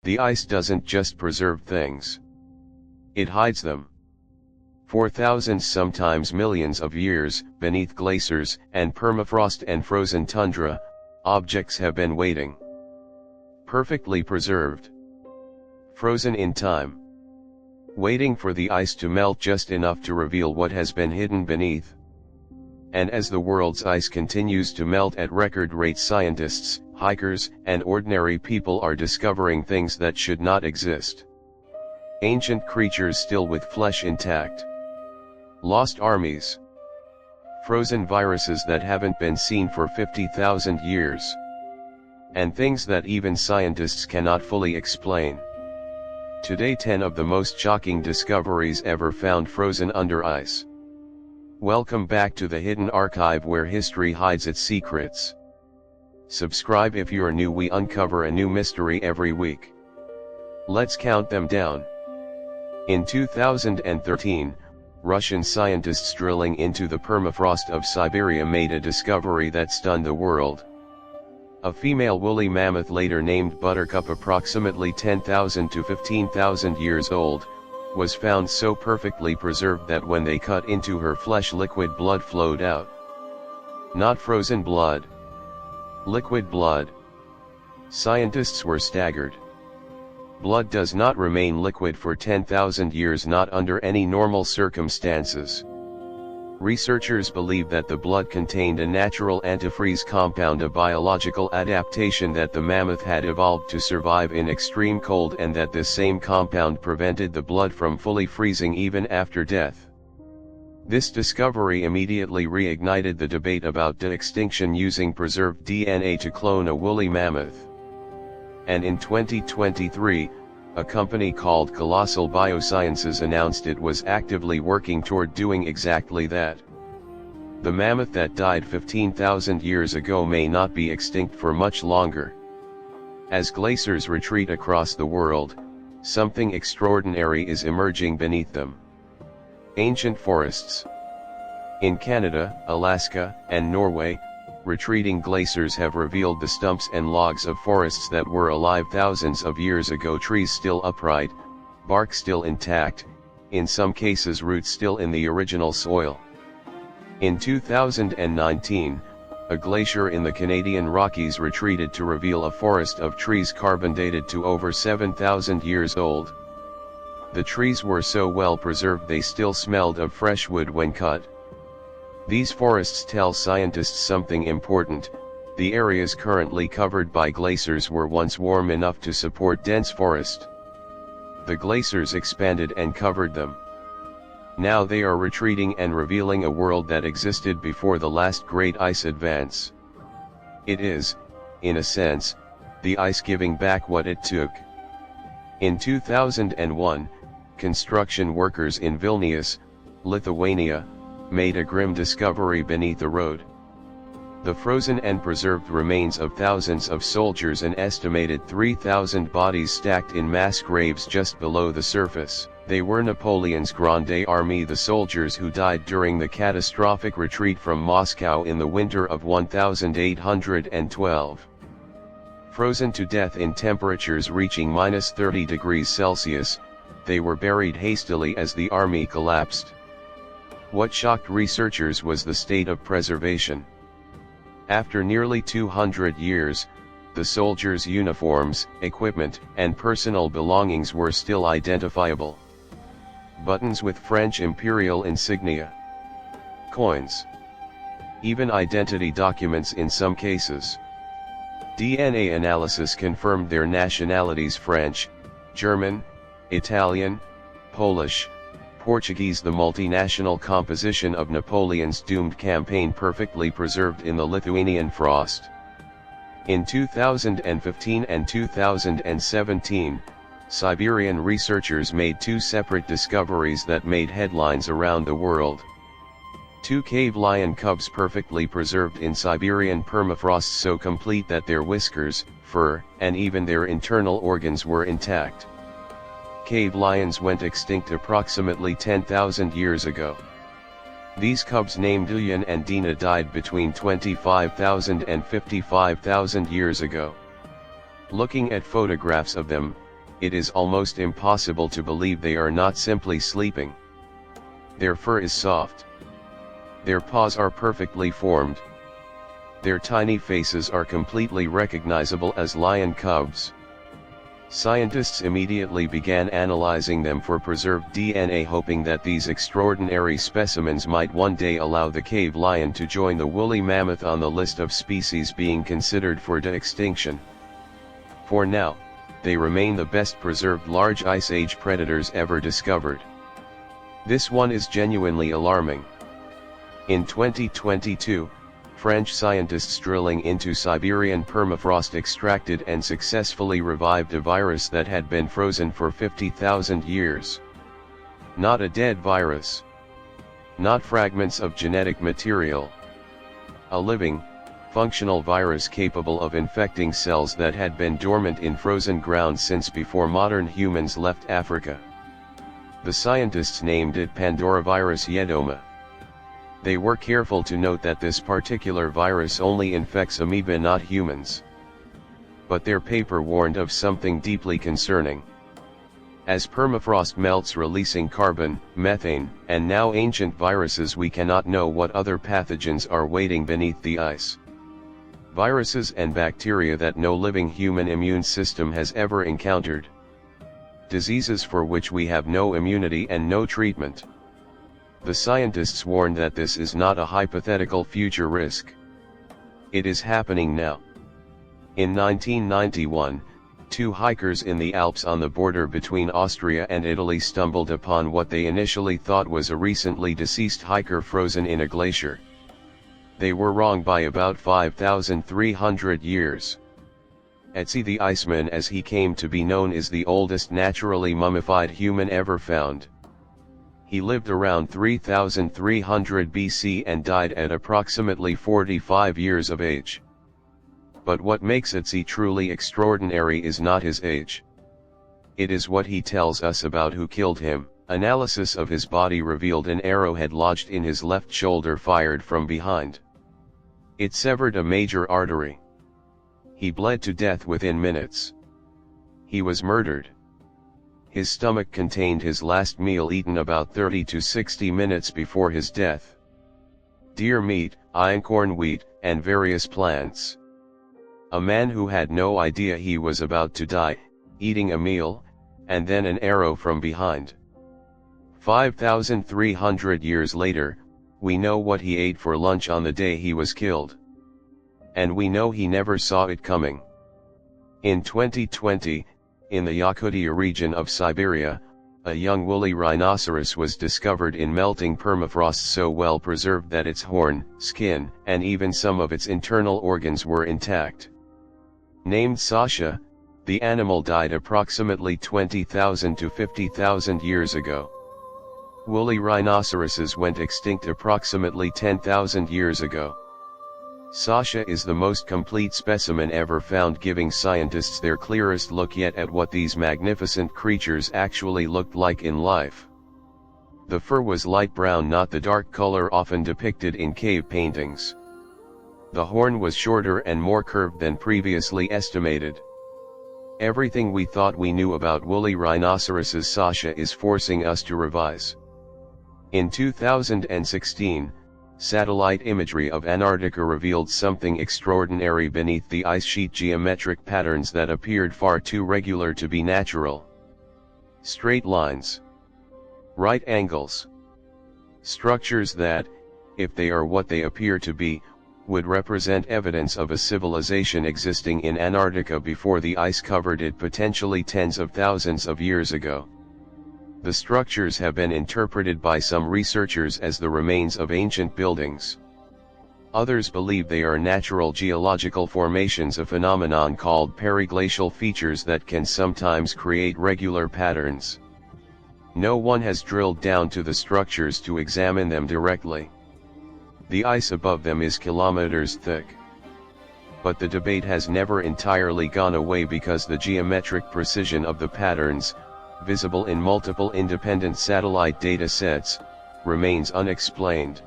The ice doesn't just preserve things. It hides them. For thousands, sometimes millions of years, beneath glaciers and permafrost and frozen tundra, objects have been waiting. Perfectly preserved. Frozen in time. Waiting for the ice to melt just enough to reveal what has been hidden beneath. And as the world's ice continues to melt at record rates, scientists, hikers, and ordinary people are discovering things that should not exist. Ancient creatures still with flesh intact. Lost armies. Frozen viruses that haven't been seen for 50,000 years. And things that even scientists cannot fully explain. Today, 10 of the most shocking discoveries ever found frozen under ice. Welcome back to the hidden archive where history hides its secrets. Subscribe if you're new. We uncover a new mystery every week. Let's count them down. In 2013, Russian scientists drilling into the permafrost of Siberia made a discovery that stunned the world. A female woolly mammoth, later named Buttercup, approximately 10,000 to 15,000 years old, was found so perfectly preserved that when they cut into her flesh, liquid blood flowed out. Not frozen blood. Liquid blood. Scientists were staggered. Blood does not remain liquid for 10,000 years, not under any normal circumstances. Researchers believe that the blood contained a natural antifreeze compound, a biological adaptation that the mammoth had evolved to survive in extreme cold, and that this same compound prevented the blood from fully freezing even after death. This discovery immediately reignited the debate about de-extinction using preserved DNA to clone a woolly mammoth. And in 2023, a company called Colossal Biosciences announced it was actively working toward doing exactly that. The mammoth that died 15,000 years ago may not be extinct for much longer. As glaciers retreat across the world, something extraordinary is emerging beneath them. Ancient forests. In Canada, Alaska, and Norway, retreating glaciers have revealed the stumps and logs of forests that were alive thousands of years ago, trees still upright, bark still intact, in some cases roots still in the original soil. In 2019, a glacier in the Canadian Rockies retreated to reveal a forest of trees carbon dated to over 7,000 years old. The trees were so well preserved they still smelled of fresh wood when cut. These forests tell scientists something important: the areas currently covered by glaciers were once warm enough to support dense forest. The glaciers expanded and covered them. Now they are retreating and revealing a world that existed before the last great ice advance. It is, in a sense, the ice giving back what it took. In 2001, construction workers in Vilnius, Lithuania, made a grim discovery beneath the road. The frozen and preserved remains of thousands of soldiers, an estimated 3,000 bodies stacked in mass graves just below the surface. They were Napoleon's Grande Army, the soldiers who died during the catastrophic retreat from Moscow in the winter of 1812. Frozen to death in temperatures reaching -30 degrees Celsius, they were buried hastily as the army collapsed. What shocked researchers was the state of preservation. After nearly 200 years, the soldiers' uniforms, equipment, and personal belongings were still identifiable. Buttons with French imperial insignia. Coins. Even identity documents in some cases. DNA analysis confirmed their nationalities: French, German, Italian, Polish, Portuguese. The multinational composition of Napoleon's doomed campaign perfectly preserved in the Lithuanian frost. In 2015 and 2017, Siberian researchers made two separate discoveries that made headlines around the world. Two cave lion cubs perfectly preserved in Siberian permafrost, so complete that their whiskers, fur, and even their internal organs were intact. Cave lions went extinct approximately 10,000 years ago. These cubs, named Uyan and Dina, died between 25,000 and 55,000 years ago. Looking at photographs of them, it is almost impossible to believe they are not simply sleeping. Their fur is soft. Their paws are perfectly formed. Their tiny faces are completely recognizable as lion cubs. Scientists immediately began analyzing them for preserved DNA, hoping that these extraordinary specimens might one day allow the cave lion to join the woolly mammoth on the list of species being considered for extinction. For now, they remain the best preserved large Ice Age predators ever discovered. This one is genuinely alarming. In 2022, French scientists drilling into Siberian permafrost extracted and successfully revived a virus that had been frozen for 50,000 years. Not a dead virus. Not fragments of genetic material. A living, functional virus capable of infecting cells that had been dormant in frozen ground since before modern humans left Africa. The scientists named it Pandoravirus yedoma. They were careful to note that this particular virus only infects amoeba, not humans. But their paper warned of something deeply concerning. As permafrost melts, releasing carbon, methane, and now ancient viruses, we cannot know what other pathogens are waiting beneath the ice. Viruses and bacteria that no living human immune system has ever encountered. Diseases for which we have no immunity and no treatment. The scientists warned that this is not a hypothetical future risk. It is happening now. In 1991, two hikers in the Alps on the border between Austria and Italy stumbled upon what they initially thought was a recently deceased hiker frozen in a glacier. They were wrong by about 5,300 years. Otzi the Iceman, as he came to be known, is the oldest naturally mummified human ever found. He lived around 3300 BC and died at approximately 45 years of age. But what makes Otzi truly extraordinary is not his age. It is what he tells us about who killed him. Analysis of his body revealed an arrowhead lodged in his left shoulder fired from behind. It severed a major artery. He bled to death within minutes. He was murdered. His stomach contained his last meal eaten about 30 to 60 minutes before his death. Deer meat, einkorn wheat, and various plants. A man who had no idea he was about to die, eating a meal, and then an arrow from behind. 5,300 years later, we know what he ate for lunch on the day he was killed. And we know he never saw it coming. In 2020, in the Yakutia region of Siberia, a young woolly rhinoceros was discovered in melting permafrost so well preserved that its horn, skin, and even some of its internal organs were intact. Named Sasha, the animal died approximately 20,000 to 50,000 years ago. Woolly rhinoceroses went extinct approximately 10,000 years ago. Sasha is the most complete specimen ever found, giving scientists their clearest look yet at what these magnificent creatures actually looked like in life. The fur was light brown, not the dark color often depicted in cave paintings. The horn was shorter and more curved than previously estimated. Everything we thought we knew about woolly rhinoceroses, Sasha is forcing us to revise. In 2016, satellite imagery of Antarctica revealed something extraordinary beneath the ice sheet: geometric patterns that appeared far too regular to be natural. Straight lines. Right angles. Structures that, if they are what they appear to be, would represent evidence of a civilization existing in Antarctica before the ice covered it, potentially tens of thousands of years ago. The structures have been interpreted by some researchers as the remains of ancient buildings. Others believe they are natural geological formations, a phenomenon called periglacial features that can sometimes create regular patterns. No one has drilled down to the structures to examine them directly. The ice above them is kilometers thick. But the debate has never entirely gone away because the geometric precision of the patterns, visible in multiple independent satellite data sets, remains unexplained.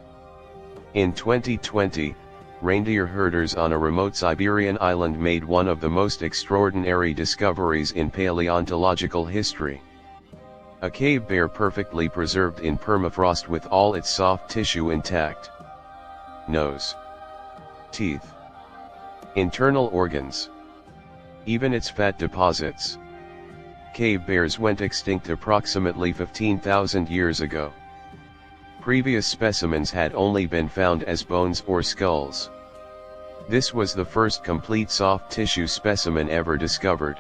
In 2020, reindeer herders on a remote Siberian island made one of the most extraordinary discoveries in paleontological history. A cave bear perfectly preserved in permafrost with all its soft tissue intact. Nose, teeth, internal organs, even its fat deposits. Cave bears went extinct approximately 15,000 years ago. Previous specimens had only been found as bones or skulls. This was the first complete soft tissue specimen ever discovered.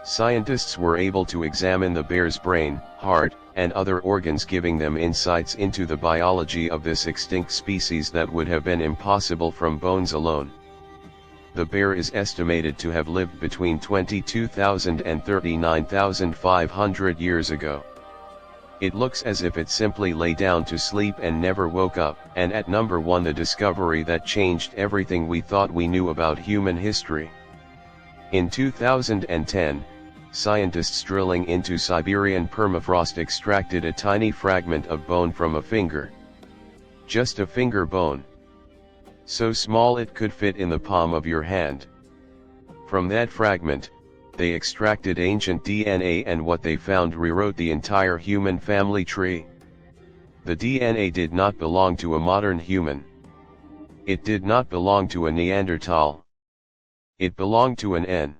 Scientists were able to examine the bear's brain, heart, and other organs, giving them insights into the biology of this extinct species that would have been impossible from bones alone. The bear is estimated to have lived between 22,000 and 39,500 years ago. It looks as if it simply lay down to sleep and never woke up. And at number 1, the discovery that changed everything we thought we knew about human history. In 2010, scientists drilling into Siberian permafrost extracted a tiny fragment of bone from a finger. Just a finger bone. So small it could fit in the palm of your hand. From that fragment, they extracted ancient DNA, and what they found rewrote the entire human family tree. The DNA did not belong to a modern human. It did not belong to a Neanderthal. It belonged to an N.